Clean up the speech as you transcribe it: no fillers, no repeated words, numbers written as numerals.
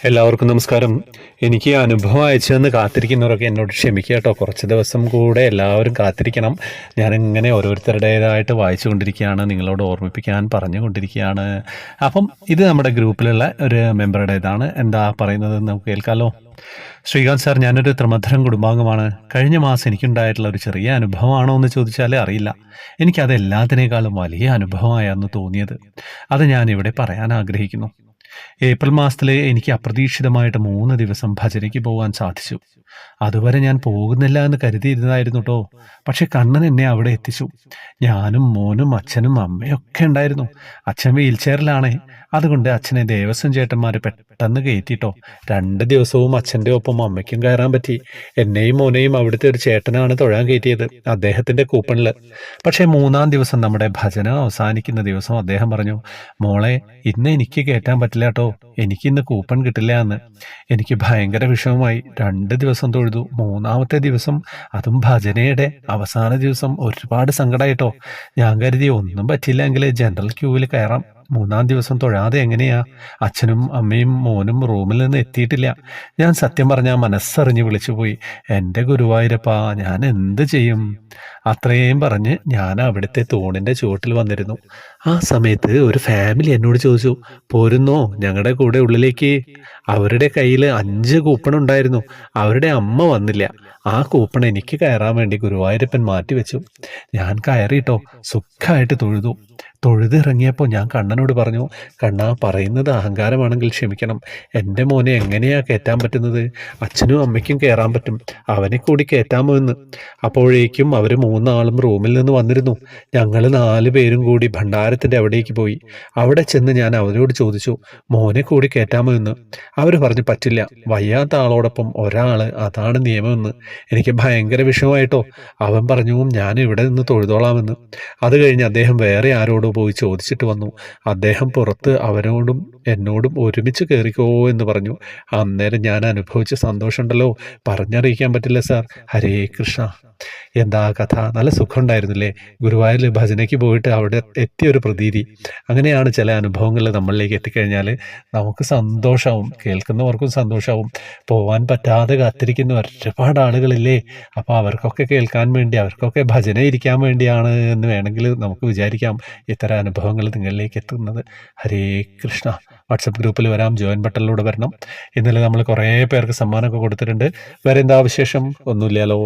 എല്ലാവർക്കും നമസ്കാരം. എനിക്ക് അനുഭവം അയച്ചതെന്ന് കാത്തിരിക്കുന്നവരൊക്കെ എന്നോട് ക്ഷമിക്കുക കേട്ടോ. കുറച്ച് ദിവസം കൂടെ എല്ലാവരും കാത്തിരിക്കണം. ഞാനിങ്ങനെ ഓരോരുത്തരുടേതായിട്ട് വായിച്ചു കൊണ്ടിരിക്കുകയാണ്, നിങ്ങളോട് ഓർമ്മിപ്പിക്കാൻ പറഞ്ഞുകൊണ്ടിരിക്കുകയാണ്. അപ്പം ഇത് നമ്മുടെ ഗ്രൂപ്പിലുള്ള ഒരു മെമ്പറുടേതാണ്. എന്താ പറയുന്നത് നമുക്ക് കേൾക്കാമല്ലോ. ശ്രീകാന്ത് സാർ, ഞാനൊരു ത്രിമധുരം കുടുംബാംഗമാണ്. കഴിഞ്ഞ മാസം എനിക്കുണ്ടായിട്ടുള്ള ഒരു ചെറിയ അനുഭവമാണോ എന്ന് ചോദിച്ചാൽ അറിയില്ല. എനിക്കത് എല്ലാത്തിനേക്കാളും വലിയ അനുഭവമായിരുന്നു തോന്നിയത്. അത് ഞാൻ ഇവിടെ പറയാൻ ആഗ്രഹിക്കുന്നു. ഏപ്രിൽ മാസത്തിൽ എനിക്ക് അപ്രതീക്ഷിതമായിട്ട് 3 ദിവസം ഭജനയ്ക്ക് പോകാൻ സാധിച്ചു. അതുവരെ ഞാൻ പോകുന്നില്ല എന്ന് കരുതിയിരുന്നതായിരുന്നു കേട്ടോ. പക്ഷെ കണ്ണൻ എന്നെ അവിടെ എത്തിച്ചു. ഞാനും മോനും അച്ഛനും അമ്മയും ഒക്കെ ഉണ്ടായിരുന്നു. അച്ഛൻ വീൽ ചെയറിലാണേ. അതുകൊണ്ട് അച്ഛനെ ദേവസ്വം ചേട്ടന്മാർ പെട്ടെന്ന് കയറ്റിട്ടോ. 2 ദിവസവും അച്ഛൻ്റെ ഒപ്പം അമ്മയ്ക്കും കയറാൻ പറ്റി. എന്നെയും മോനെയും അവിടുത്തെ ഒരു ചേട്ടനാണ് തൊഴാൻ കയറ്റിയത്, അദ്ദേഹത്തിൻ്റെ കൂപ്പണിൽ. പക്ഷേ 3-ാം ദിവസം നമ്മുടെ ഭജന അവസാനിക്കുന്ന ദിവസം അദ്ദേഹം പറഞ്ഞു, മോളെ ഇന്ന് എനിക്ക് കയറ്റാൻ പറ്റില്ല കേട്ടോ, എനിക്കിന്ന് കൂപ്പൺ കിട്ടില്ല എന്ന്. എനിക്ക് ഭയങ്കര വിഷമമായി. 2 ദിവസം തൊഴുതു. 3-ാമത്തെ ദിവസം, അതും ഭജനയുടെ അവസാന ദിവസം, ഒരുപാട് സങ്കടമായിട്ടോ. ഞാൻ കരുതി ഒന്നും പറ്റില്ലെങ്കിൽ ജനറൽ ക്യൂവിൽ കയറാം. 3-ാം ദിവസം തൊഴാതെ എങ്ങനെയാ? അച്ഛനും അമ്മയും മോനും റൂമിൽ നിന്ന് എത്തിയിട്ടില്ല. ഞാൻ സത്യം പറഞ്ഞാൽ മനസ്സറിഞ്ഞ് വിളിച്ചുപോയി, എൻ്റെ ഗുരുവായൂരപ്പാ ഞാൻ എന്ത് ചെയ്യും? അത്രയും പറഞ്ഞ് ഞാൻ അവിടുത്തെ തൂണിൻ്റെ ചുവട്ടിൽ വന്നിരുന്നു. ആ സമയത്ത് ഒരു ഫാമിലി എന്നോട് ചോദിച്ചു, പോരുന്നോ ഞങ്ങളുടെ കൂടെ ഉള്ളിലേക്ക്? അവരുടെ കയ്യിൽ 5 കൂപ്പൺ ഉണ്ടായിരുന്നു. അവരുടെ അമ്മ വന്നില്ല. ആ കൂപ്പൺ എനിക്ക് കയറാൻ വേണ്ടി ഗുരുവായൂരപ്പൻ മാറ്റിവെച്ചു. ഞാൻ കയറിയിട്ടോ, സുഖമായിട്ട് തൊഴുതിറങ്ങിയപ്പോൾ ഞാൻ കണ്ണനോട് പറഞ്ഞു, കണ്ണാ, പറയുന്നത് അഹങ്കാരമാണെങ്കിൽ ക്ഷമിക്കണം. എൻ്റെ മോനെ എങ്ങനെയാ കയറ്റാൻ പറ്റുന്നത്? അച്ഛനും അമ്മയ്ക്കും കയറാൻ പറ്റും, അവനെ കൂടി കയറ്റാമോ എന്ന്. അപ്പോഴേക്കും അവർ 3 ആളും റൂമിൽ നിന്ന് വന്നിരുന്നു. ഞങ്ങൾ 4 പേരും കൂടി ഭണ്ഡാരത്തിൻ്റെ അവിടേക്ക് പോയി. അവിടെ ചെന്ന് ഞാൻ അവരോട് ചോദിച്ചു, മോനെ കൂടി കയറ്റാമോ എന്ന്. അവർ പറഞ്ഞു, പറ്റില്ല, വയ്യാത്ത ആളോടൊപ്പം ഒരാൾ, അതാണ് നിയമമെന്ന്. എനിക്ക് ഭയങ്കര വിഷമമായിട്ടോ. അവൻ പറഞ്ഞു, ഞാൻ ഇവിടെ നിന്ന് തൊഴുതോളാമെന്ന്. അത് കഴിഞ്ഞ് അദ്ദേഹം വേറെ ആരോടോ പോയി ചോദിച്ചിട്ട് വന്നു. അദ്ദേഹം പുറത്ത് അവരോടും എന്നോടും ഒരുമിച്ച് കയറിക്കോ എന്ന് പറഞ്ഞു. അന്നേരം ഞാൻ അനുഭവിച്ച സന്തോഷമുണ്ടല്ലോ, പറഞ്ഞറിയിക്കാൻ പറ്റില്ല സാർ. ഹരേ കൃഷ്ണ. എന്താ കഥ? നല്ല സുഖമുണ്ടായിരുന്നില്ലേ? ഗുരുവായൂരിൽ ഭജനയ്ക്ക് പോയിട്ട് അവിടെ എത്തിയൊരു പ്രതീതി. അങ്ങനെയാണ് ചില അനുഭവങ്ങൾ നമ്മളിലേക്ക് എത്തിക്കഴിഞ്ഞാൽ നമുക്ക് സന്തോഷമാവും, കേൾക്കുന്നവർക്കും സന്തോഷമാവും. പോവാൻ പറ്റാതെ കാത്തിരിക്കുന്ന ഒരുപാട് ആളുകളില്ലേ? അപ്പോൾ അവർക്കൊക്കെ കേൾക്കാൻ വേണ്ടി, അവർക്കൊക്കെ ഭജന ഇരിക്കാൻ വേണ്ടിയാണ് എന്ന് വേണമെങ്കിൽ നമുക്ക് വിചാരിക്കാം ഇത്തരം അനുഭവങ്ങൾ നിങ്ങളിലേക്ക് എത്തുന്നത്. ഹരേ കൃഷ്ണ. വാട്സപ്പ് ഗ്രൂപ്പിൽ വരാം, ജോയിൻ ബട്ടണിലൂടെ വരണം. ഇന്നലെ നമ്മൾ കുറേ പേർക്ക് സമ്മാനമൊക്കെ കൊടുത്തിട്ടുണ്ട്. വേറെ എന്താ വിശേഷം? ഒന്നുമില്ലല്ലോ.